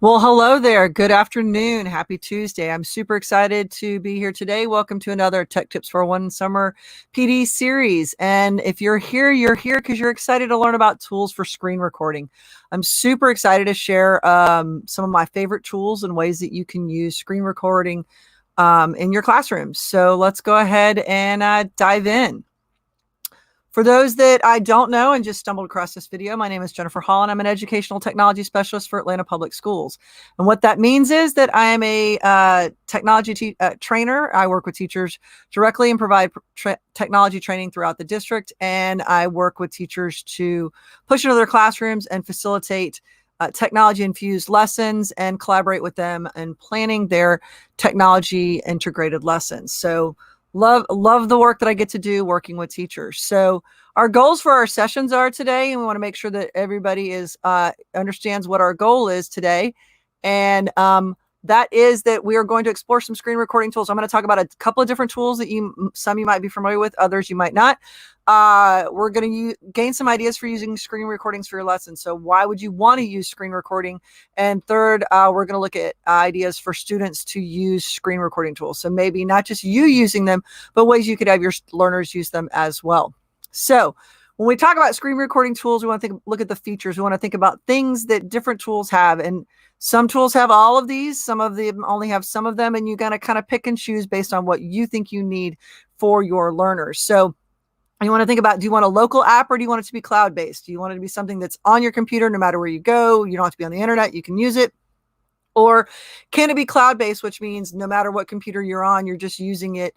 Well, hello there. Good afternoon. Happy Tuesday. I'm super excited to be here today. Welcome to another Tech Tips for One Summer PD series. And if you're here because you're excited to learn about tools for screen recording. I'm super excited to share some of my favorite tools and ways that you can use screen recording in your classroom. So let's go ahead and dive in. For those that I don't know and just stumbled across this video, my name is Jennifer Hall, and I'm an educational technology specialist for Atlanta Public Schools. And what that means is that I am a technology trainer. I work with teachers directly and provide technology training throughout the district. And I work with teachers to push into their classrooms and facilitate technology-infused lessons and collaborate with them in planning their technology-integrated lessons. So love the work that I get to do working with teachers. So our goals for our sessions are today, and we want to make sure that everybody is understands what our goal is today. And that is that we are going to explore some screen recording tools. I'm going to talk about a couple of different tools that some you might be familiar with, others you might not. We're going to gain some ideas for using screen recordings for your lessons. So why would you want to use screen recording? And third, we're going to look at ideas for students to use screen recording tools. So maybe not just you using them, but ways you could have your learners use them as well. So when we talk about screen recording tools, we want to look at the features. We want to think about things that different tools have. And some tools have all of these. Some of them only have some of them. And you got to kind of pick and choose based on what you think you need for your learners. So you want to think about, do you want a local app or do you want it to be cloud-based? Do you want it to be something that's on your computer no matter where you go? You don't have to be on the internet. You can use it. Or can it be cloud-based, which means no matter what computer you're on, you're just using it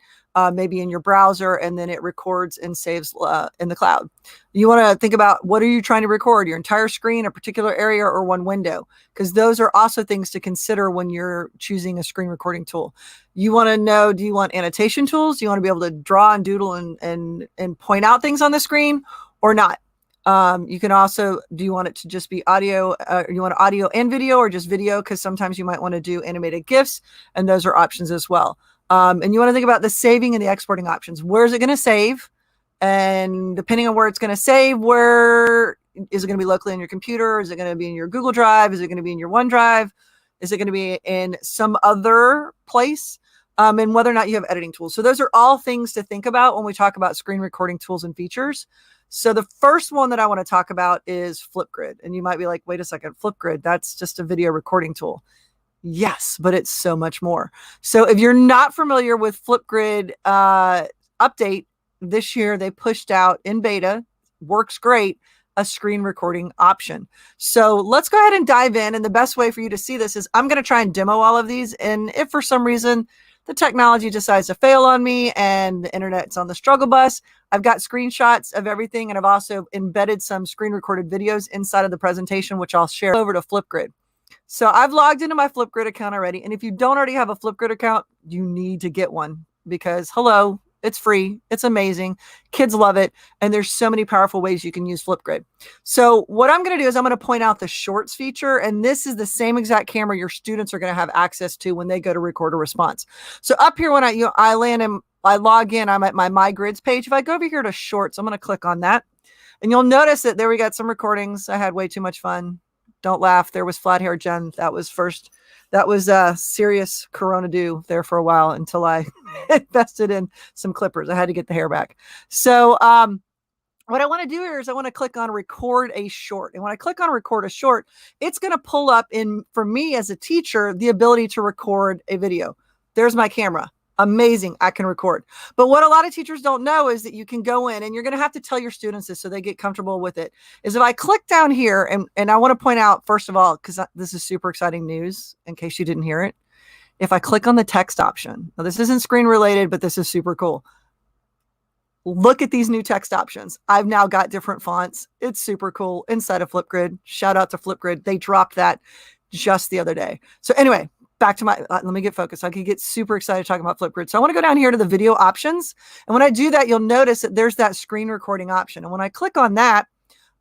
maybe in your browser, and then it records and saves in the cloud. You want to think about, what are you trying to record? Your entire screen, a particular area, or one window? Because those are also things to consider when you're choosing a screen recording tool. You want to know, do you want annotation tools? Do you want to be able to draw and doodle and point out things on the screen or not? You can also, do you want it to just be audio? You want audio and video, or just video? Because sometimes you might want to do animated GIFs, and those are options as well. And you want to think about the saving and the exporting options. Where is it going to save? And depending on where it's going to save, where is it going to be locally on your computer? Is it going to be in your Google Drive? Is it going to be in your OneDrive? Is it going to be in some other place? And whether or not you have editing tools. So those are all things to think about when we talk about screen recording tools and features. So the first one that I want to talk about is Flipgrid. And you might be like, wait a second, Flipgrid, that's just a video recording tool. Yes, but it's so much more. So if you're not familiar with Flipgrid update, this year they pushed out in beta, works great, a screen recording option. So let's go ahead and dive in. And the best way for you to see this is I'm going to try and demo all of these. And if for some reason the technology decides to fail on me and the internet's on the struggle bus, I've got screenshots of everything. And I've also embedded some screen recorded videos inside of the presentation, which I'll share over to Flipgrid. So I've logged into my Flipgrid account already. And if you don't already have a Flipgrid account, you need to get one, because hello, it's free. It's amazing. Kids love it. And there's so many powerful ways you can use Flipgrid. So what I'm going to do is I'm going to point out the shorts feature. And this is the same exact camera your students are going to have access to when they go to record a response. So up here, when I land and I log in, I'm at my grids page. If I go over here to shorts, I'm going to click on that. And you'll notice that there we got some recordings. I had way too much fun. Don't laugh. There was flat hair Jen. That was serious Corona dew there for a while until I invested in some clippers. I had to get the hair back. So what I want to do here is I want to click on record a short. And when I click on record a short, it's going to pull up for me as a teacher, the ability to record a video. There's my camera. Amazing. I can record. But what a lot of teachers don't know is that you can go in, and you're going to have to tell your students this so they get comfortable with it, is if I click down here, and I want to point out, first of all, because this is super exciting news in case you didn't hear it. If I click on the text option, now this isn't screen related, but this is super cool. Look at these new text options. I've now got different fonts. It's super cool inside of Flipgrid. Shout out to Flipgrid. They dropped that just the other day. So anyway, back to let me get focused. I could get super excited talking about Flipgrid. So I want to go down here to the video options. And when I do that, you'll notice that there's that screen recording option. And when I click on that,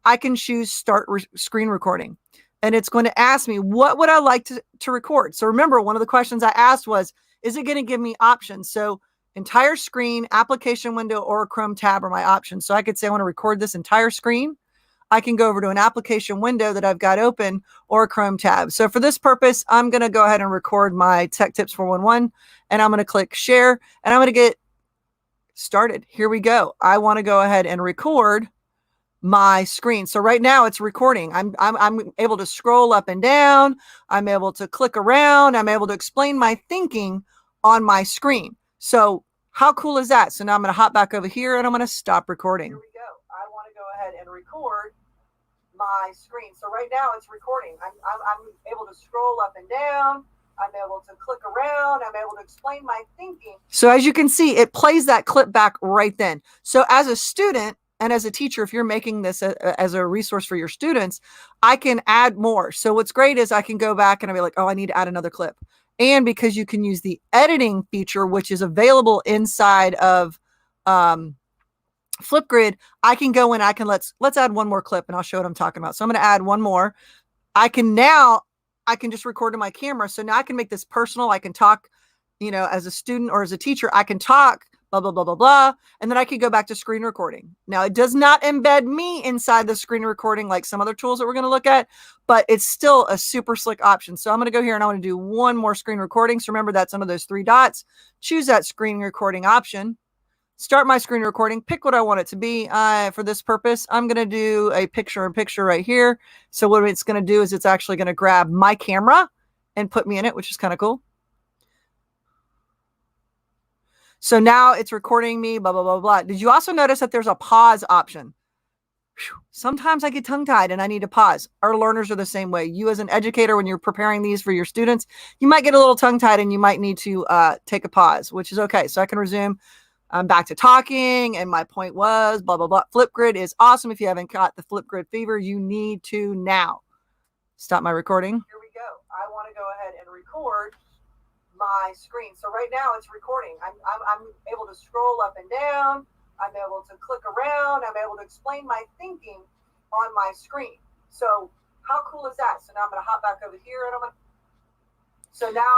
I can choose start screen recording. And it's going to ask me, what would I like to record? So remember, one of the questions I asked was, is it going to give me options? So entire screen, application window, or a Chrome tab are my options. So I could say I want to record this entire screen. I can go over to an application window that I've got open or a Chrome tab. So for this purpose, I'm going to go ahead and record my Tech Tips 411, and I'm going to click share, and I'm going to get started. Here we go. I want to go ahead and record my screen. So right now it's recording. I'm able to scroll up and down. I'm able to click around. I'm able to explain my thinking on my screen. So how cool is that? So now I'm going to hop back over here and I'm going to stop recording. Here we go. I want to go ahead and record my screen. So right now it's recording. I'm able to scroll up and down. I'm able to click around. I'm able to explain my thinking. So as you can see, it plays that clip back right then. So as a student and as a teacher, if you're making this as a resource for your students, I can add more. So what's great is I can go back and I'll be like, oh, I need to add another clip. And because you can use the editing feature, which is available inside of Flipgrid, I can go in, let's add one more clip and I'll show what I'm talking about. So I'm going to add one more. I can just record to my camera. So now I can make this personal. I can talk, as a student or as a teacher, I can talk, blah, blah, blah, blah, blah. And then I can go back to screen recording. Now it does not embed me inside the screen recording like some other tools that we're going to look at, but it's still a super slick option. So I'm going to go here and I want to do one more screen recording. So remember that's under those three dots, choose that screen recording option, start my screen recording, pick what I want it to be. For this purpose, I'm going to do a picture-in-picture right here. So what it's going to do is it's actually going to grab my camera and put me in it, which is kind of cool. So now it's recording me, blah, blah, blah, blah. Did you also notice that there's a pause option? Sometimes I get tongue-tied and I need to pause. Our learners are the same way. You as an educator, when you're preparing these for your students, you might get a little tongue-tied and you might need to take a pause, which is okay. So I can resume. I'm back to talking, and my point was, blah, blah, blah. Flipgrid is awesome. If you haven't got the Flipgrid fever, you need to now. Stop my recording. Here we go. I want to go ahead and record my screen. So right now it's recording. I'm able to scroll up and down. I'm able to click around. I'm able to explain my thinking on my screen. So how cool is that? So now I'm going to hop back over here, and I'm going to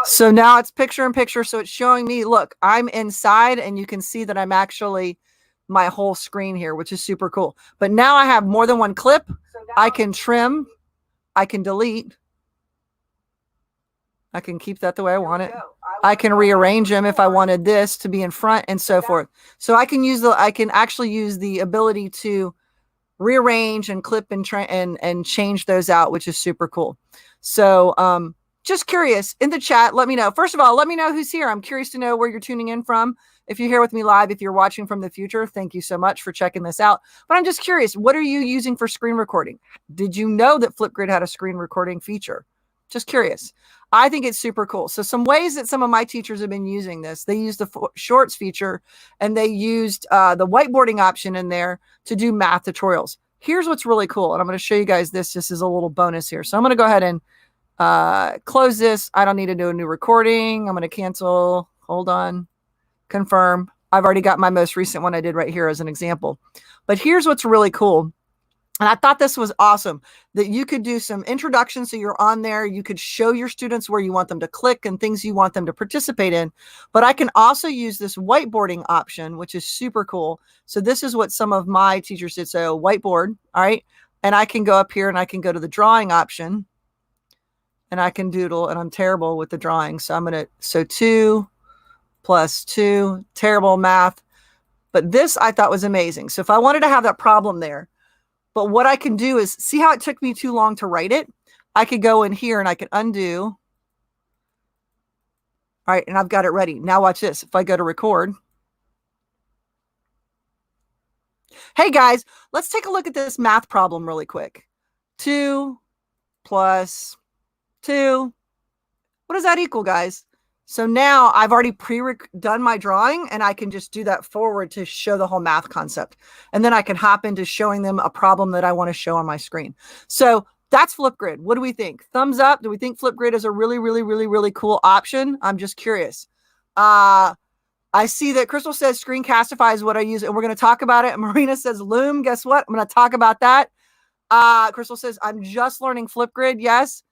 So now it's picture-in-picture. So it's showing me, look, I'm inside and you can see that I'm actually my whole screen here, which is super cool. But now I have more than one clip. So I can trim, I can delete, I can keep that the way I want it. I can rearrange them if I wanted this to be in front and so forth. So I can actually use the ability to rearrange and clip and change those out, which is super cool. So, just curious, in the chat, let me know. First of all, let me know who's here. I'm curious to know where you're tuning in from. If you're here with me live, if you're watching from the future, thank you so much for checking this out. But I'm just curious, what are you using for screen recording? Did you know that Flipgrid had a screen recording feature? Just curious. I think it's super cool. So some ways that some of my teachers have been using this, they used the shorts feature and they used the whiteboarding option in there to do math tutorials. Here's what's really cool. And I'm going to show you guys this just as a little bonus here. So I'm going to go ahead and close this. I don't need to do a new recording. I'm going to cancel. Hold on. Confirm. I've already got my most recent one I did right here as an example. But here's what's really cool. And I thought this was awesome that you could do some introduction. So you're on there. You could show your students where you want them to click and things you want them to participate in. But I can also use this whiteboarding option, which is super cool. So this is what some of my teachers did. So whiteboard. All right. And I can go up here and I can go to the drawing option. And I can doodle, and I'm terrible with the drawing. So 2 plus 2, terrible math. But this I thought was amazing. So if I wanted to have that problem there, but what I can do is, see how it took me too long to write it? I could go in here and I can undo. All right, and I've got it ready. Now watch this. If I go to record. Hey guys, let's take a look at this math problem really quick. 2 plus 2. What does that equal, guys? So now I've already done my drawing and I can just do that forward to show the whole math concept. And then I can hop into showing them a problem that I want to show on my screen. So that's Flipgrid. What do we think? Thumbs up. Do we think Flipgrid is a really, really, really, really cool option? I'm just curious. I see that Crystal says Screencastify is what I use, and we're going to talk about it. And Marina says Loom. Guess what? I'm going to talk about that. Crystal says, I'm just learning Flipgrid. Yes.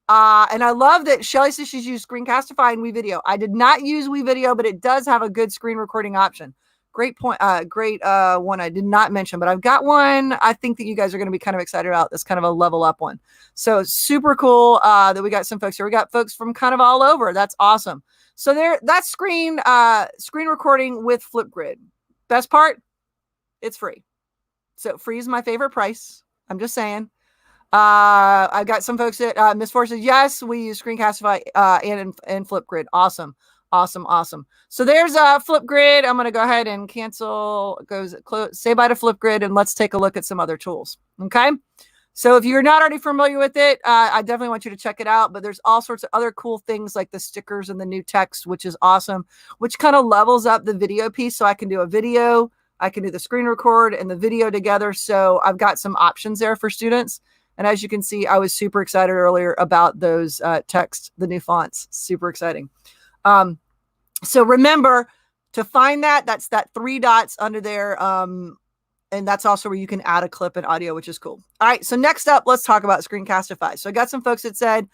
And I love that Shelly says she's used Screencastify and WeVideo. I did not use WeVideo, but it does have a good screen recording option. Great point. Great one I did not mention, but I've got one I think that you guys are going to be kind of excited about. That's kind of a level up one. So super cool that we got some folks here. We got folks from kind of all over. That's awesome. So that's screen recording with Flipgrid. Best part, it's free. So free is my favorite price. I'm just saying. I've got some folks that Miss Force says, yes, we use Screencastify and Flipgrid. Awesome. So there's Flipgrid. I'm going to go ahead and cancel, say bye to Flipgrid, and let's take a look at some other tools. Okay. So if you're not already familiar with it, I definitely want you to check it out, but there's all sorts of other cool things like the stickers and the new text, which is awesome, which kind of levels up the video piece. So I can do a video, I can do the screen record and the video together. So I've got some options there for students. And as you can see, I was super excited earlier about those text, the new fonts, super exciting. So remember to find that's that 3 dots under there. And that's also where you can add a clip and audio, which is cool. All right. So next up, let's talk about Screencastify. So I got some folks that said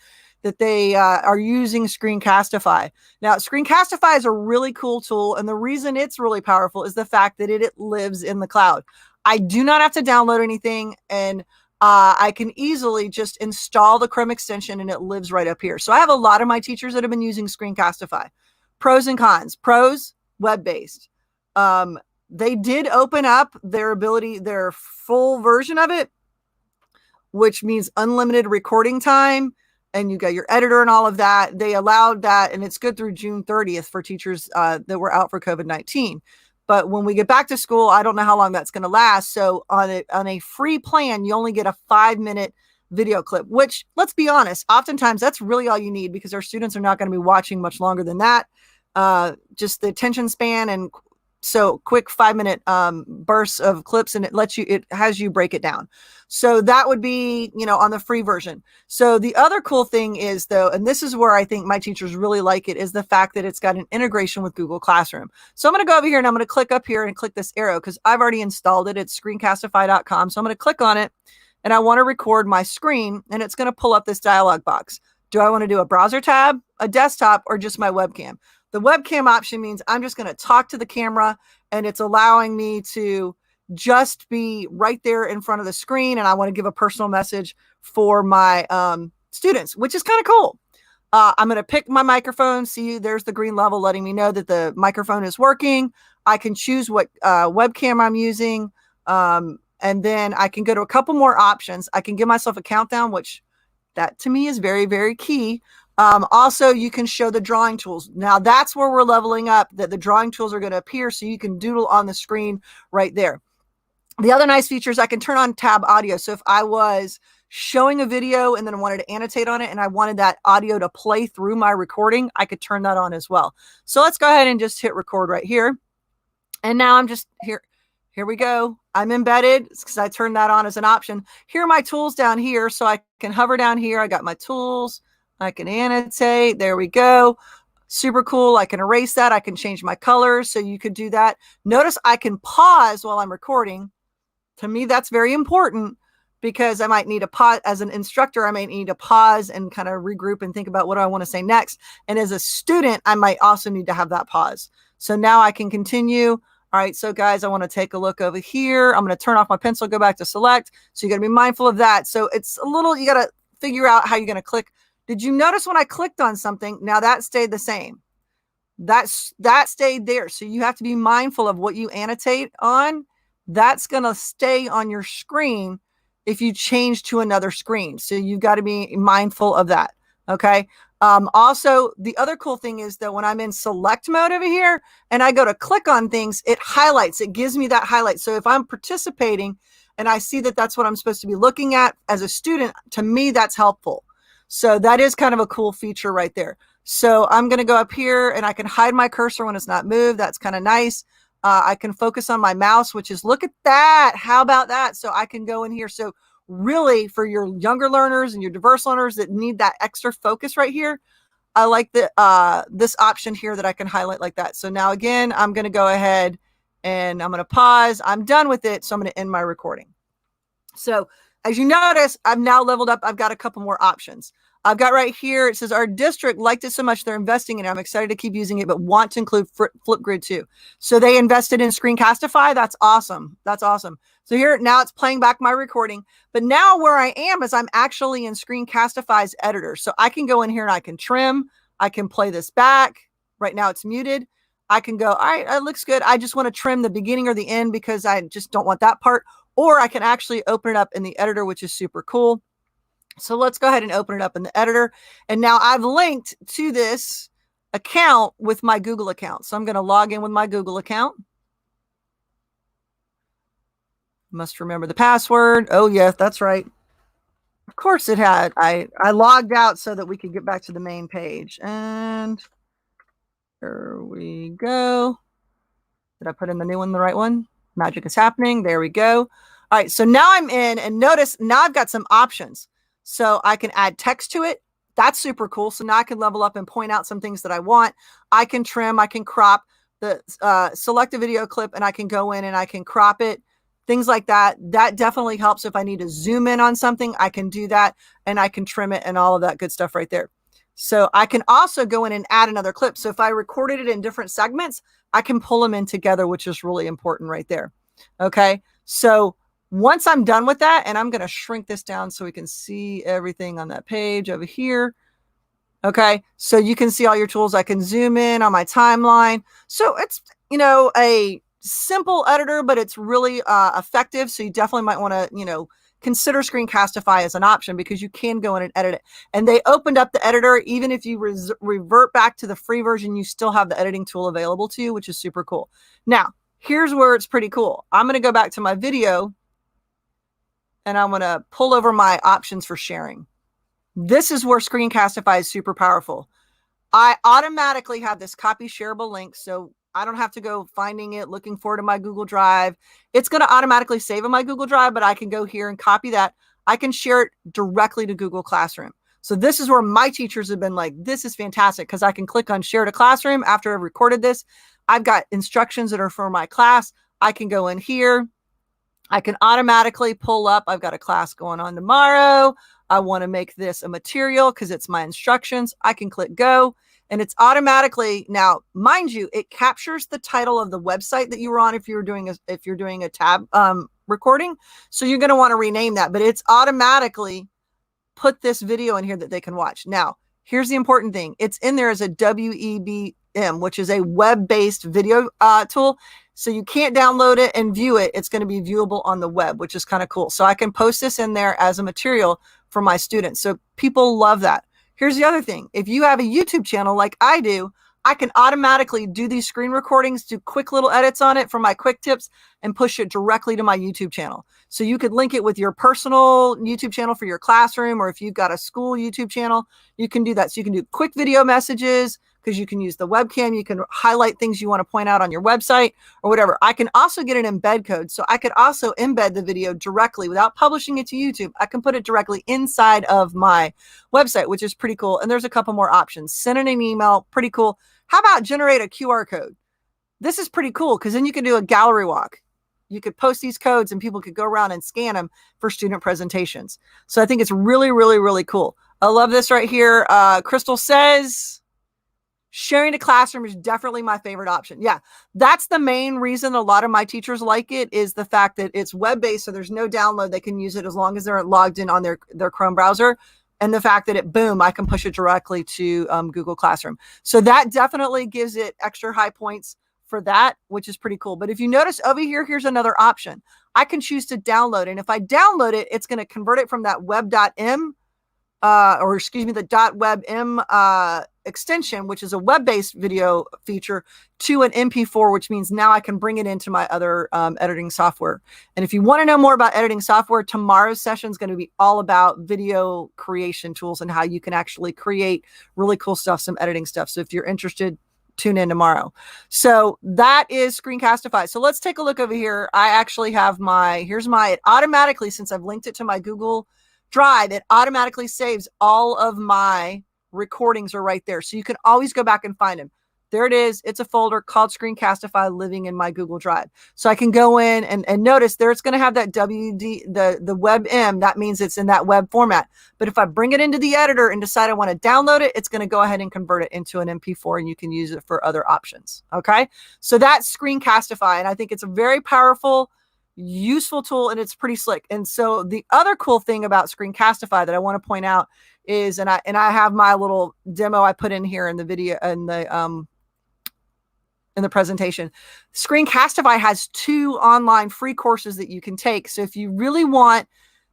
that they are using Screencastify. Now, Screencastify is a really cool tool. And the reason it's really powerful is the fact that it lives in the cloud. I do not have to download anything. And I can easily just install the Chrome extension and it lives right up here. So I have a lot of my teachers that have been using Screencastify. Pros and cons. Pros, web-based. They did open up their full version of it, which means unlimited recording time. And you got your editor and all of that. They allowed that, and it's good through June 30th for teachers that were out for COVID-19. But when we get back to school, I don't know how long that's going to last. So on a free plan, you only get a 5-minute video clip, which, let's be honest, oftentimes that's really all you need because our students are not going to be watching much longer than that. Just the attention span, and so quick 5-minute bursts of clips, and it has you break it down. So that would be, on the free version. So the other cool thing is, though, and this is where I think my teachers really like it, is the fact that it's got an integration with Google Classroom. So I'm going to go over here and I'm going to click up here and click this arrow because I've already installed it. It's screencastify.com. So I'm going to click on it and I want to record my screen, and it's going to pull up this dialog box. Do I want to do a browser tab, a desktop, or just my webcam? The webcam option means I'm just going to talk to the camera, and it's allowing me to just be right there in front of the screen. And I want to give a personal message for my students, which is kind of cool. I'm going to pick my microphone. See, there's the green level letting me know that the microphone is working. I can choose what webcam I'm using. And then I can go to a couple more options. I can give myself a countdown, which that to me is very, very key. Also, you can show the drawing tools. Now that's where we're leveling up, that the drawing tools are going to appear so you can doodle on the screen right there. The other nice feature is I can turn on tab audio. So if I was showing a video and then I wanted to annotate on it and I wanted that audio to play through my recording, I could turn that on as well. So let's go ahead and just hit record right here. And now I'm just here. Here we go. I'm embedded because I turned that on as an option. Here are my tools down here. So I can hover down here. I got my tools. I can annotate. There we go. Super cool. I can erase that. I can change my colors. So you could do that. Notice I can pause while I'm recording. To me, that's very important because I might need to pause as an instructor. I might need to pause and kind of regroup and think about what I want to say next. And as a student, I might also need to have that pause. So now I can continue. All right, so guys, I want to take a look over here. I'm going to turn off my pencil, go back to select. So you got to be mindful of that. So it's a little, you got to figure out how you're going to click. Did you notice when I clicked on something, now that stayed the same? That stayed there. So you have to be mindful of what you annotate on. That's going to stay on your screen if you change to another screen. So you've got to be mindful of that. Okay. Also, the other cool thing is that when I'm in select mode over here and I go to click on things, it highlights, it gives me that highlight. So if I'm participating and I see that that's what I'm supposed to be looking at as a student, to me, that's helpful. So that is kind of a cool feature right there. So I'm going to go up here and I can hide my cursor when it's not moved. That's kind of nice. I can focus on my mouse, which is, look at that. How about that? So I can go in here. So really, for your younger learners and your diverse learners that need that extra focus right here, I like this option here that I can highlight like that. So now again, I'm going to go ahead and I'm going to pause. I'm done with it. So I'm going to end my recording. So as you notice, I've now leveled up. I've got a couple more options. I've got right here, it says our district liked it so much they're investing in it. I'm excited to keep using it, but want to include Flipgrid too. So they invested in Screencastify. That's awesome. That's awesome. So here, now it's playing back my recording. But now where I am is I'm actually in Screencastify's editor. So I can go in here and I can trim. I can play this back. Right now it's muted. I can go, all right, it looks good. I just want to trim the beginning or the end because I just don't want that part. Or I can actually open it up in the editor, which is super cool. So let's go ahead and open it up in the editor. And now I've linked to this account with my Google account. So I'm going to log in with my Google account. Must remember the password. Oh, yes, that's right. Of course it had. I logged out so that we could get back to the main page. And there we go. Did I put in the new one, the right one? Magic is happening. There we go. All right, so now I'm in, and notice now I've got some options. So I can add text to it. That's super cool. So now I can level up and point out some things that I want. I can trim, I can crop the select a video clip, and I can go in and I can crop it. Things like that. That definitely helps. If I need to zoom in on something, I can do that, and I can trim it and all of that good stuff right there. So I can also go in and add another clip. So if I recorded it in different segments, I can pull them in together, which is really important right there. Okay. So once I'm done with that, and I'm going to shrink this down so we can see everything on that page over here. Okay. So you can see all your tools. I can zoom in on my timeline. So it's, you know, a simple editor, but it's really effective. So you definitely might want to, you know, consider Screencastify as an option because you can go in and edit it. And they opened up the editor. Even if you revert back to the free version, you still have the editing tool available to you, which is super cool. Now, here's where it's pretty cool. I'm going to go back to my video and I'm going to pull over my options for sharing. This is where Screencastify is super powerful. I automatically have this copy shareable link, so I don't have to go finding it, looking for it in my Google Drive. It's going to automatically save in my Google Drive, but I can go here and copy that. I can share it directly to Google Classroom. So this is where my teachers have been like, this is fantastic because I can click on share to classroom after I've recorded this. I've got instructions that are for my class. I can go in here. I can automatically pull up. I've got a class going on tomorrow. I want to make this a material because it's my instructions. I can click go. And it's automatically, now, mind you, it captures the title of the website that you were on if you're doing a tab recording. So you're going to want to rename that, but it's automatically put this video in here that they can watch. Now, here's the important thing. It's in there as a WEBM, which is a web-based video tool. So you can't download it and view it. It's going to be viewable on the web, which is kind of cool. So I can post this in there as a material for my students. So people love that. Here's the other thing. If you have a YouTube channel like I do, I can automatically do these screen recordings, do quick little edits on it for my quick tips and push it directly to my YouTube channel. So you could link it with your personal YouTube channel for your classroom, or if you've got a school YouTube channel, you can do that. So you can do quick video messages because you can use the webcam. You can highlight things you want to point out on your website or whatever. I can also get an embed code. So I could also embed the video directly without publishing it to YouTube. I can put it directly inside of my website, which is pretty cool. And there's a couple more options. Send in an email, pretty cool. How about generate a QR code? This is pretty cool because then you can do a gallery walk. You could post these codes and people could go around and scan them for student presentations. So I think it's really, really, really cool. I love this right here. Crystal says, sharing to classroom is definitely my favorite option. Yeah, that's the main reason a lot of my teachers like it is the fact that it's web-based, so there's no download. They can use it as long as they're logged in on their Chrome browser. And the fact that boom, I can push it directly to Google Classroom. So that definitely gives it extra high points for that, which is pretty cool. But if you notice over here, here's another option. I can choose to download. And if I download it, it's going to convert it from that web.m the .webm extension, which is a web-based video feature, to an MP4, which means now I can bring it into my other editing software. And if you want to know more about editing software, tomorrow's session is going to be all about video creation tools and how you can actually create really cool stuff, some editing stuff. So if you're interested, tune in tomorrow. So that is Screencastify. So let's take a look over here. I actually have it automatically, since I've linked it to my Google Drive, it automatically saves all of my recordings are right there. So you can always go back and find them. There it is. It's a folder called Screencastify living in my Google Drive. So I can go in and notice there it's going to have that WD, the WebM. That means it's in that web format. But if I bring it into the editor and decide I want to download it, it's going to go ahead and convert it into an MP4, and you can use it for other options. Okay. So that's Screencastify. And I think it's a very powerful, useful tool, and it's pretty slick. And so the other cool thing about Screencastify that I want to point out is, and I have my little demo I put in here in the video, in the presentation. Screencastify has 2 online free courses that you can take. So if you really want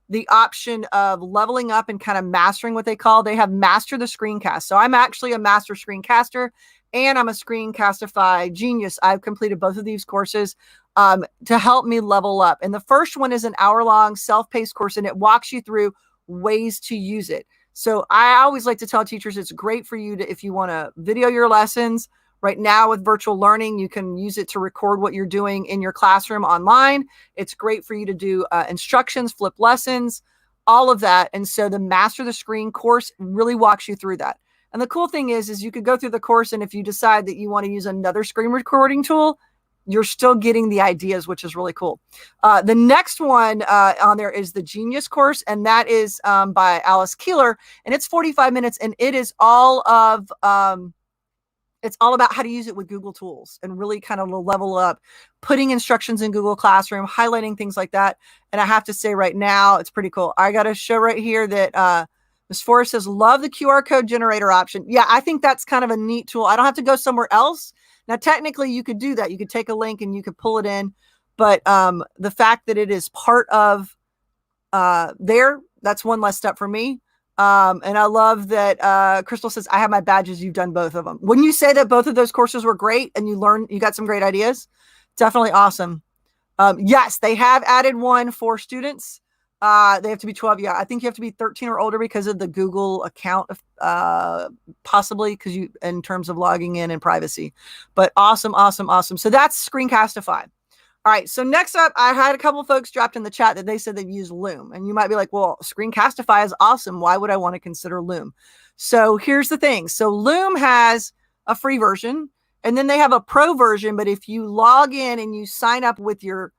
the option of leveling up and kind of mastering what they have Master the Screencast. So I'm actually a master screencaster, and I'm a Screencastify genius. I've completed both of these courses to help me level up. And the first one is an hour-long self-paced course, and it walks you through ways to use it. So I always like to tell teachers it's great for you to, if you want to video your lessons. Right now with virtual learning, you can use it to record what you're doing in your classroom online. It's great for you to do instructions, flip lessons, all of that. And so the Master the Screen course really walks you through that. And the cool thing is you could go through the course, and if you decide that you want to use another screen recording tool, you're still getting the ideas, which is really cool. The next one on there is the Genius course, and that is by Alice Keeler, and it's 45 minutes, and it is all of it's all about how to use it with Google tools and really kind of level up, putting instructions in Google Classroom, highlighting things like that. And I have to say right now, it's pretty cool. I got to show right here that Ms. Forrest says, love the QR code generator option. Yeah, I think that's kind of a neat tool. I don't have to go somewhere else. Now, technically, you could do that. You could take a link and you could pull it in. But the fact that it is part of that's one less step for me. And I love that Crystal says, I have my badges. You've done both of them. Wouldn't you say that both of those courses were great and you got some great ideas? Definitely awesome. Yes, they have added one for students. They have to be 12. Yeah, I think you have to be 13 or older because of the Google account, possibly because in terms of logging in and privacy. But awesome, awesome, awesome. So that's Screencastify. All right, so next up, I had a couple folks dropped in the chat that they said they've used Loom. And you might be like, well, Screencastify is awesome. Why would I want to consider Loom? So here's the thing. So Loom has a free version, and then they have a pro version. But if you log in and you sign up with your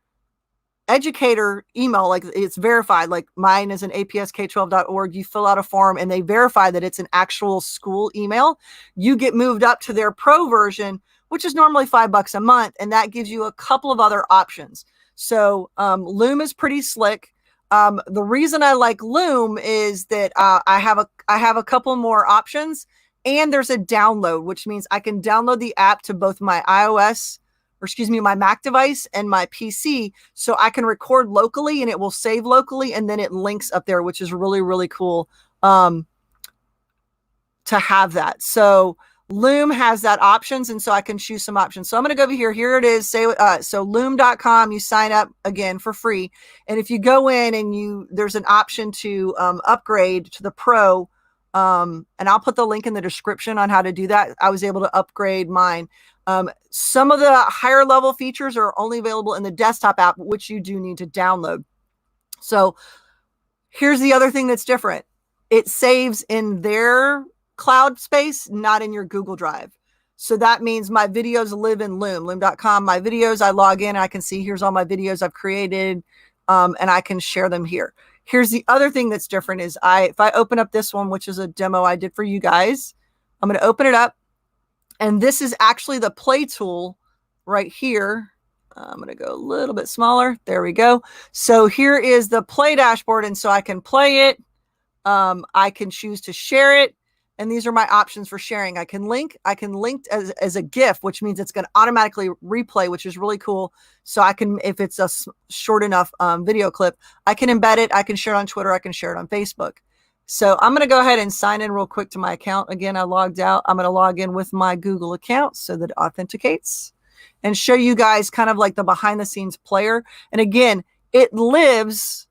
educator email, like it's verified, like mine is an apsk12.org, you fill out a form and they verify that it's an actual school email, you get moved up to their pro version, which is normally $5 a month. And that gives you a couple of other options. So Loom is pretty slick. The reason I like Loom is that I have a couple more options, and there's a download, which means I can download the app to both my my Mac device and my PC. So I can record locally and it will save locally. And then it links up there, which is really, really cool to have that. So Loom has that options. And so I can choose some options. So I'm going to go over here. Here it is. So loom.com, you sign up again for free. And if you go in and there's an option to upgrade to the pro. And I'll put the link in the description on how to do that. I was able to upgrade mine. Some of the higher level features are only available in the desktop app, which you do need to download. So here's the other thing that's different. It saves in their cloud space, not in your Google Drive. So that means my videos live in Loom, loom.com. My videos, I log in and I can see here's all my videos I've created, and I can share them here. Here's the other thing that's different is if I open up this one, which is a demo I did for you guys, I'm going to open it up. And this is actually the play tool right here. I'm going to go a little bit smaller. There we go. So here is the play dashboard. And so I can play it. I can choose to share it. And these are my options for sharing. I can link as a GIF, which means it's going to automatically replay, which is really cool. So I can, if it's a short enough video clip, I can embed it. I can share it on Twitter. I can share it on Facebook. So I'm going to go ahead and sign in real quick to my account. Again, I logged out. I'm going to log in with my Google account so that it authenticates and show you guys kind of like the behind the scenes player. And again, it lives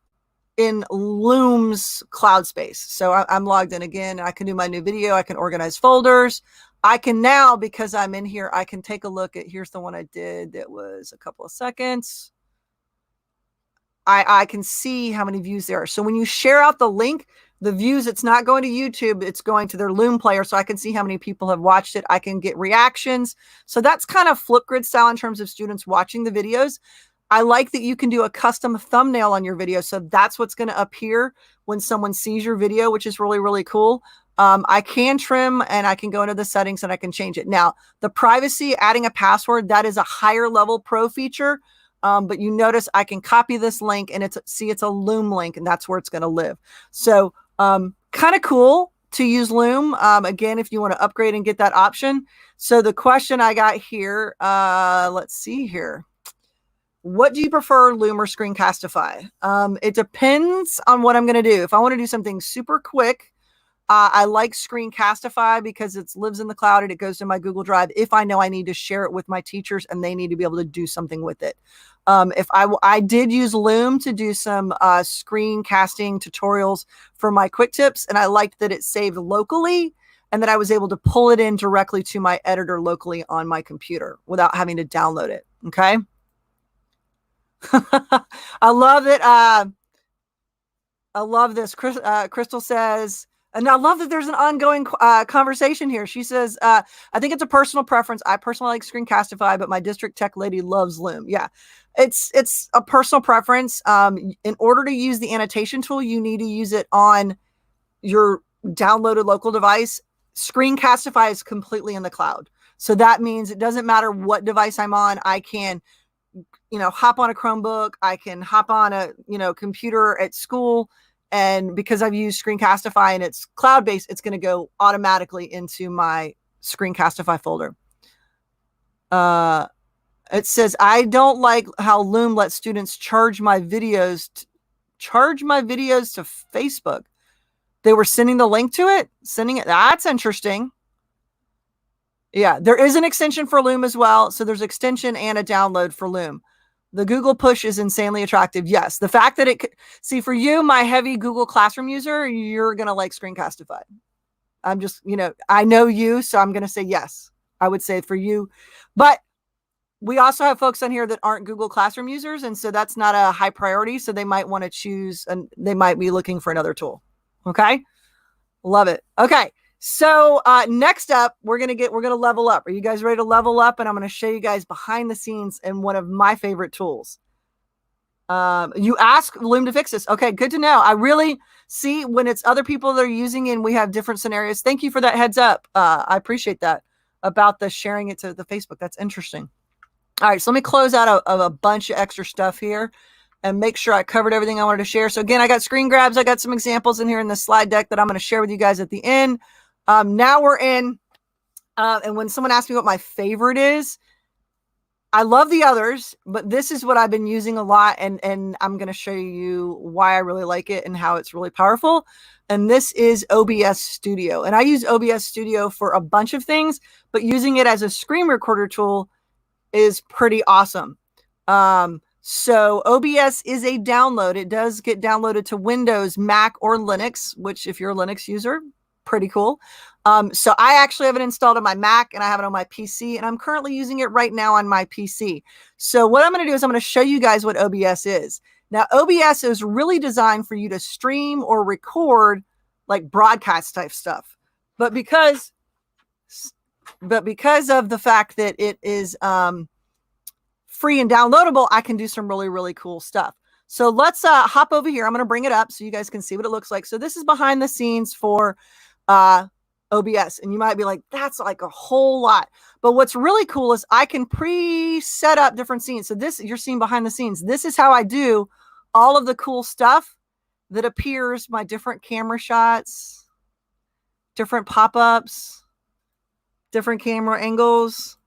in Loom's cloud space. So I'm logged in again. I can do my new video. I can organize folders. I can now, because I'm in here, I can take a look at, here's the one I did that was a couple of seconds. I can see how many views there are. So when you share out the link, the views, it's not going to YouTube, it's going to their Loom player, so I can see how many people have watched it. I can get reactions. So that's kind of Flipgrid style in terms of students watching the videos. I like that you can do a custom thumbnail on your video. So that's what's going to appear when someone sees your video, which is really, really cool. I can trim and I can go into the settings and I can change it. Now, the privacy, adding a password, that is a higher level pro feature. But you notice I can copy this link and it's a Loom link, and that's where it's going to live. So kind of cool to use Loom. Again, if you want to upgrade and get that option. So the question I got here, let's see here. What do you prefer, Loom or Screencastify? It depends on what I'm going to do. If I want to do something super quick, I like Screencastify because it lives in the cloud and it goes to my Google Drive if I know I need to share it with my teachers and they need to be able to do something with it. If I did use Loom to do some screencasting tutorials for my quick tips, and I liked that it saved locally and that I was able to pull it in directly to my editor locally on my computer without having to download it. Okay. I love it. I love this. Crystal says, and I love that there's an ongoing conversation here. She says, I think it's a personal preference. I personally like Screencastify, but my district tech lady loves Loom. Yeah, it's a personal preference. In order to use the annotation tool, you need to use it on your downloaded local device. Screencastify is completely in the cloud. So that means it doesn't matter what device I'm on. I can, hop on a Chromebook. I can hop on a, computer at school. And because I've used Screencastify and it's cloud-based, it's going to go automatically into my Screencastify folder. It says, I don't like how Loom lets students charge my videos to Facebook. They were sending the link to it, That's interesting. Yeah, there is an extension for Loom as well. So there's extension and a download for Loom. The Google push is insanely attractive. Yes. The fact that see, for you, my heavy Google Classroom user, you're going to like Screencastify. I'm just, I know you, so I'm going to say yes. I would say for you, but we also have folks on here that aren't Google Classroom users. And so that's not a high priority. So they might want to choose and they might be looking for another tool. Okay. Love it. Okay. So next up, we're going to level up. Are you guys ready to level up? And I'm going to show you guys behind the scenes in one of my favorite tools. You ask Loom to fix this. Okay, good to know. I really see when it's other people that are using it and we have different scenarios. Thank you for that heads up. I appreciate that about the sharing it to the Facebook. That's interesting. All right, so let me close out of a bunch of extra stuff here and make sure I covered everything I wanted to share. So again, I got screen grabs. I got some examples in here in the slide deck that I'm going to share with you guys at the end. Now we're in, and when someone asks me what my favorite is, I love the others, but this is what I've been using a lot, and I'm going to show you why I really like it and how it's really powerful. And this is OBS Studio. And I use OBS Studio for a bunch of things, but using it as a screen recorder tool is pretty awesome. So OBS is a download. It does get downloaded to Windows, Mac, or Linux, which if you're a Linux user, pretty cool. So I actually have it installed on my Mac and I have it on my PC, and I'm currently using it right now on my PC. So what I'm going to do is I'm going to show you guys what OBS is. Now, OBS is really designed for you to stream or record like broadcast type stuff. But because of the fact that it is free and downloadable, I can do some really, really cool stuff. So let's hop over here. I'm going to bring it up so you guys can see what it looks like. So this is behind the scenes for OBS. And you might be like, that's like a whole lot. But what's really cool is I can pre-set up different scenes. So this, you're seeing behind the scenes. This is how I do all of the cool stuff that appears, my different camera shots, different pop-ups, different camera angles.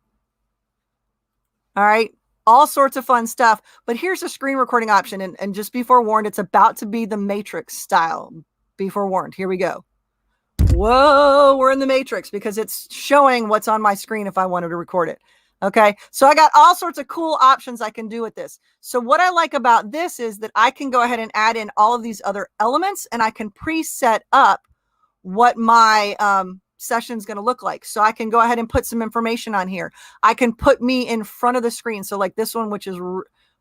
All right. All sorts of fun stuff. But here's a screen recording option. And just be forewarned, it's about to be the Matrix style. Be forewarned. Here we go. Whoa, we're in the Matrix because it's showing what's on my screen if I wanted to record it. Okay, so I got all sorts of cool options I can do with this. So what I like about this is that I can go ahead and add in all of these other elements, and I can preset up what my session is going to look like. So I can go ahead and put some information on here. I can put me in front of the screen. So like this one, which is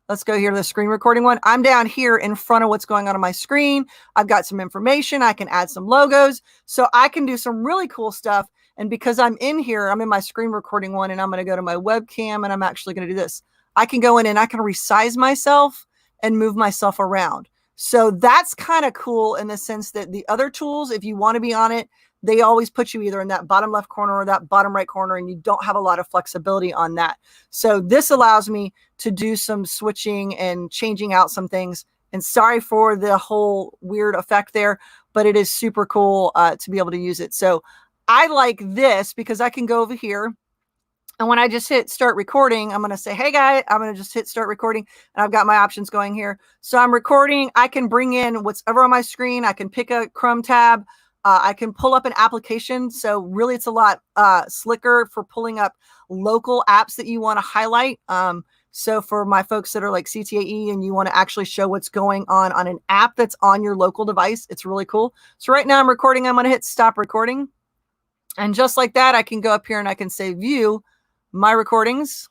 Let's go here to the screen recording one. I'm down here in front of what's going on my screen. I've got some information. I can add some logos. So I can do some really cool stuff. And because I'm in here, I'm in my screen recording one, and I'm going to go to my webcam, and I'm actually going to do this. I can go in and I can resize myself and move myself around. So that's kind of cool in the sense that the other tools, if you want to be on it, they always put you either in that bottom left corner or that bottom right corner, and you don't have a lot of flexibility on that. So this allows me to do some switching and changing out some things. And sorry for the whole weird effect there, but it is super cool to be able to use it. So I like this because I can go over here. And when I just hit start recording, I'm going to say, hey guys, I'm going to just hit start recording, and I've got my options going here. So I'm recording. I can bring in whatever on my screen. I can pick a Chrome tab. I can pull up an application. So really it's a lot slicker for pulling up local apps that you want to highlight. So for my folks that are like CTAE and you want to actually show what's going on an app that's on your local device, it's really cool. So right now I'm recording. I'm going to hit stop recording. And just like that, I can go up here and I can say view my recordings.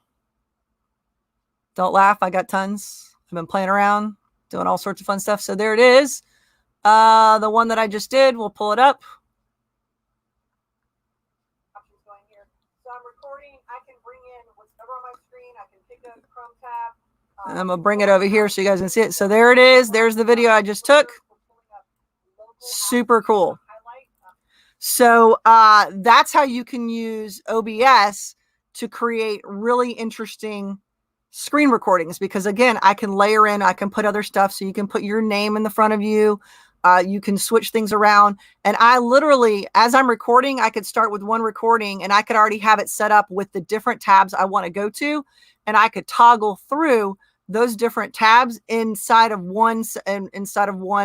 Don't laugh. I got tons. I've been playing around, doing all sorts of fun stuff. So there it is. The one that I just did, we'll pull it up. So I'm recording. I can bring in whatever on my screen. I can pick a Chrome tab. And I'm going to bring it over here so you guys can see it. So there it is. There's the video I just took. Super cool. So that's how you can use OBS to create really interesting screen recordings, because again, I can layer in, I can put other stuff. So you can put your name in the front of you. You can switch things around. And I literally, as I'm recording, I could start with one recording and I could already have it set up with the different tabs I want to go to. And I could toggle through those different tabs inside of one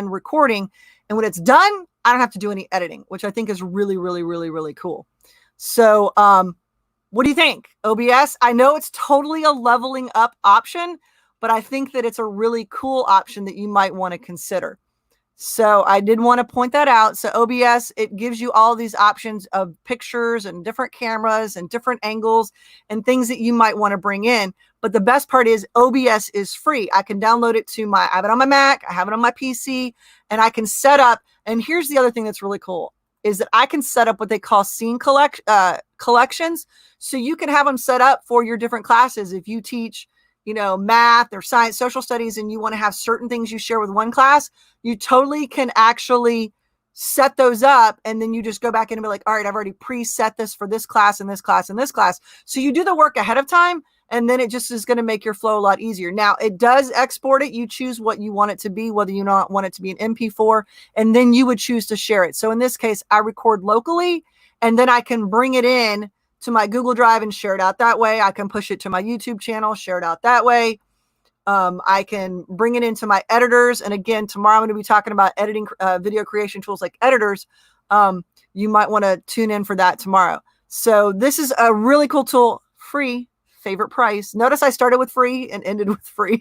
recording. And when it's done, I don't have to do any editing, which I think is really, really, really, really cool. So what do you think? OBS, I know it's totally a leveling up option, but I think that it's a really cool option that you might want to consider. So I did want to point that out. So OBS, it gives you all these options of pictures and different cameras and different angles and things that you might want to bring in. But the best part is OBS is free. I can download it I have it on my Mac, I have it on my PC, and I can set up. And here's the other thing that's really cool is that I can set up what they call scene collections. So you can have them set up for your different classes. If you teach, math or science, social studies, and you want to have certain things you share with one class, you totally can actually set those up. And then you just go back in and be like, all right, I've already preset this for this class and this class and this class. So you do the work ahead of time, and then it just is going to make your flow a lot easier. Now it does export it. You choose what you want it to be, whether you not want it to be an MP4, and then you would choose to share it. So in this case, I record locally, and then I can bring it in to my Google Drive and share it out that way. I can push it to my YouTube channel, share it out that way. I can bring it into my editors. And again, tomorrow I'm going to be talking about editing video creation tools like editors. You might want to tune in for that tomorrow. So this is a really cool tool, free, favorite price. Notice I started with free and ended with free.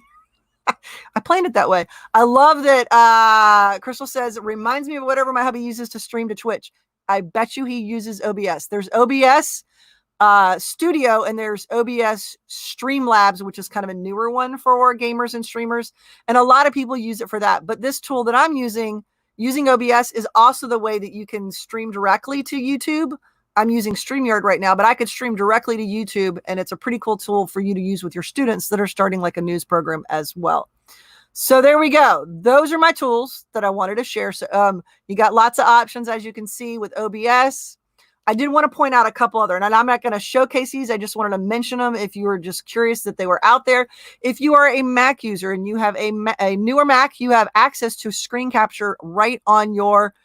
I planned it that way. I love that Crystal says, it reminds me of whatever my hubby uses to stream to Twitch. I bet you he uses OBS. There's OBS Studio, and there's OBS Streamlabs, which is kind of a newer one for gamers and streamers. And a lot of people use it for that. But this tool that I'm using OBS is also the way that you can stream directly to YouTube. I'm using StreamYard right now, but I could stream directly to YouTube, and it's a pretty cool tool for you to use with your students that are starting like a news program as well. So there we go. Those are my tools that I wanted to share. So you got lots of options, as you can see, with OBS. I did want to point out a couple other, and I'm not going to showcase these. I just wanted to mention them if you were just curious that they were out there. If you are a Mac user and you have a newer Mac, you have access to screen capture right on your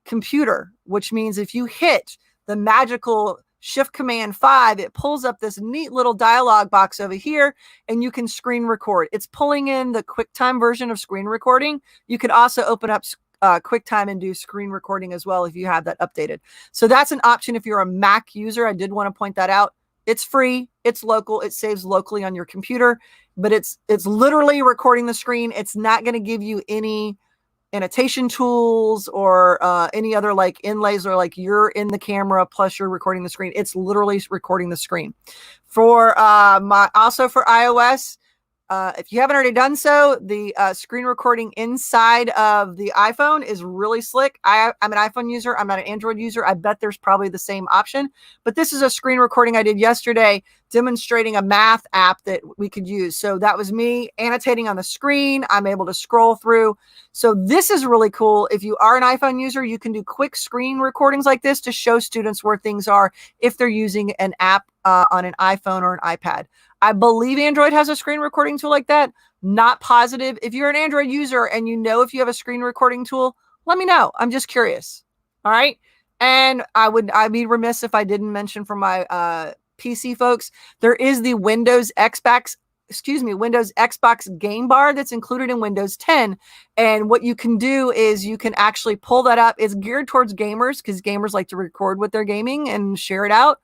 computer, which means if you hit the magical Shift Command 5, it pulls up this neat little dialog box over here, and you can screen record. It's pulling in the QuickTime version of screen recording. You can also open up QuickTime and do screen recording as well if you have that updated. So that's an option if you're a Mac user. I did want to point that out. It's free, it's local, it saves locally on your computer, but it's literally recording the screen. It's not going to give you any annotation tools or any other like inlays, or like you're in the camera plus you're recording the screen. It's literally recording the screen. For also for iOS, If you haven't already done so, the screen recording inside of the iPhone is really slick. I'm an iPhone user. I'm not an Android user. I bet there's probably the same option. But this is a screen recording I did yesterday demonstrating a math app that we could use. So that was me annotating on the screen. I'm able to scroll through. So this is really cool. If you are an iPhone user, you can do quick screen recordings like this to show students where things are if they're using an app on an iPhone or an iPad. I believe Android has a screen recording tool like that. Not positive. If you're an Android user and you know if you have a screen recording tool, let me know. I'm just curious. All right. And I'd be remiss if I didn't mention for my PC folks, there is the Windows Xbox game bar that's included in Windows 10. And what you can do is you can actually pull that up. It's geared towards gamers because gamers like to record what they're gaming and share it out.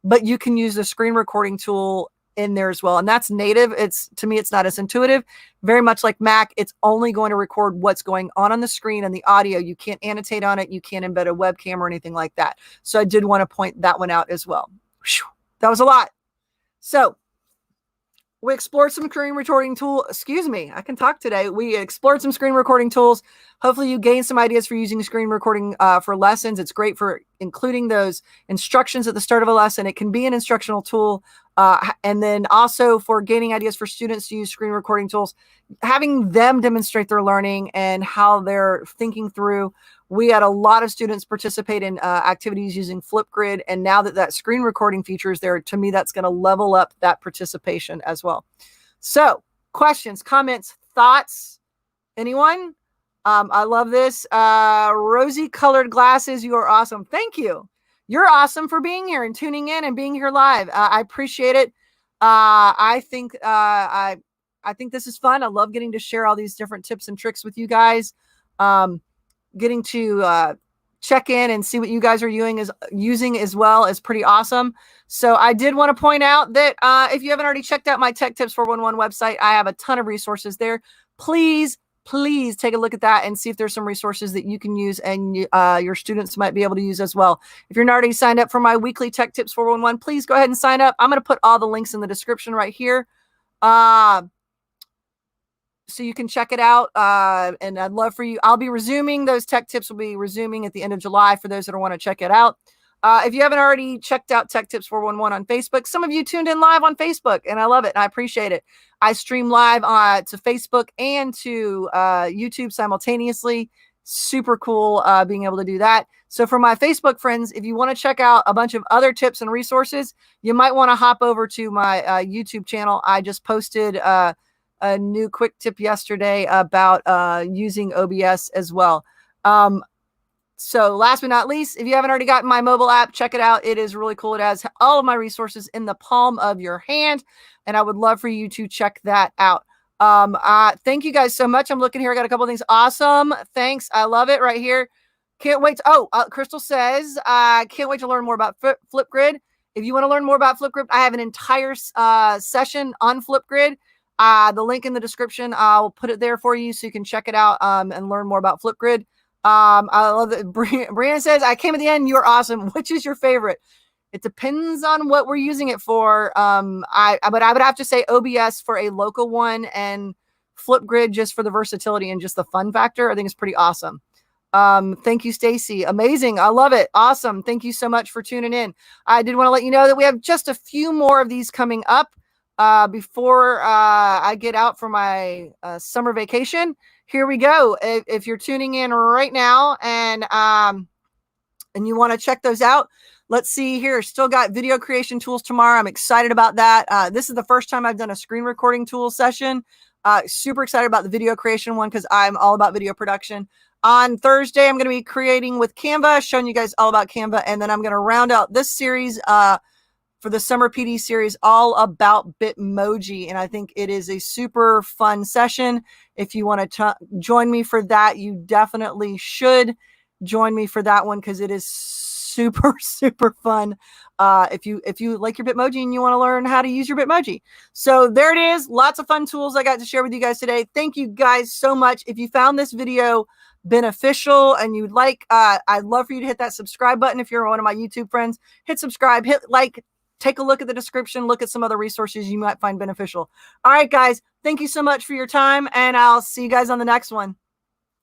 But you can use the screen recording tool in there as well. And that's native. To me, it's not as intuitive. Very much like Mac, it's only going to record what's going on the screen and the audio. You can't annotate on it. You can't embed a webcam or anything like that. So I did want to point that one out as well. Whew, that was a lot. So we explored some screen recording tool. Excuse me, I can talk today. We explored some screen recording tools. Hopefully you gained some ideas for using screen recording for lessons. It's great for including those instructions at the start of a lesson. It can be an instructional tool. And then also for gaining ideas for students to use screen recording tools, having them demonstrate their learning and how they're thinking through. We had a lot of students participate in activities using Flipgrid. And now that screen recording feature is there, to me, that's going to level up that participation as well. So questions, comments, thoughts, anyone? I love this. Rosy colored glasses. You are awesome. Thank you. You're awesome for being here and tuning in and being here live. I appreciate it. I think this is fun. I love getting to share all these different tips and tricks with you guys. Getting to check in and see what you guys are using as well is pretty awesome. So I did want to point out that if you haven't already checked out my Tech Tips 411 website, I have a ton of resources there. Please take a look at that and see if there's some resources that you can use and your students might be able to use as well. If you're not already signed up for my weekly Tech Tips 411, please go ahead and sign up. I'm going to put all the links in the description right here. So you can check it out. And I'd love for you. I'll be resuming. Those tech tips will be resuming at the end of July for those that want to check it out. If you haven't already checked out Tech Tips 411 on Facebook, some of you tuned in live on Facebook, and I love it, and I appreciate it. I stream live to Facebook and to YouTube simultaneously. Super cool being able to do that. So for my Facebook friends, if you want to check out a bunch of other tips and resources, you might want to hop over to my YouTube channel. I just posted a new quick tip yesterday about using OBS as well. So last but not least, if you haven't already gotten my mobile app, check it out. It is really cool. It has all of my resources in the palm of your hand, and I would love for you to check that out. Thank you guys so much. I'm looking here. I got a couple of things. Awesome. Thanks. I love it right here. Can't wait. Crystal says, can't wait to learn more about Flipgrid. If you want to learn more about Flipgrid, I have an entire session on Flipgrid. The link in the description, I'll put it there for you so you can check it out and learn more about Flipgrid. I love it. Brianna says, I came at the end. You're awesome. Which is your favorite? It depends on what we're using it for. But I would have to say OBS for a local one and Flipgrid just for the versatility and just the fun factor. I think it's pretty awesome. Thank you, Stacy. Amazing. I love it. Awesome. Thank you so much for tuning in. I did want to let you know that we have just a few more of these coming up before I get out for my summer vacation. Here we go. If you're tuning in right now and you want to check those out, let's see here. Still got video creation tools tomorrow. I'm excited about that. This is the first time I've done a screen recording tool session. Super excited about the video creation one because I'm all about video production. On Thursday, I'm going to be creating with Canva, showing you guys all about Canva. And then I'm going to round out this series for the summer PD series all about Bitmoji. And I think it is a super fun session. If you want to join me for that, you definitely should join me for that one because it is super, super fun. If you like your Bitmoji and you want to learn how to use your Bitmoji. So there it is. Lots of fun tools I got to share with you guys today. Thank you guys so much. If you found this video beneficial and you'd like, I'd love for you to hit that subscribe button. If you're one of my YouTube friends, hit subscribe, hit like, take a look at the description, look at some other resources you might find beneficial. All right, guys, thank you so much for your time, and I'll see you guys on the next one.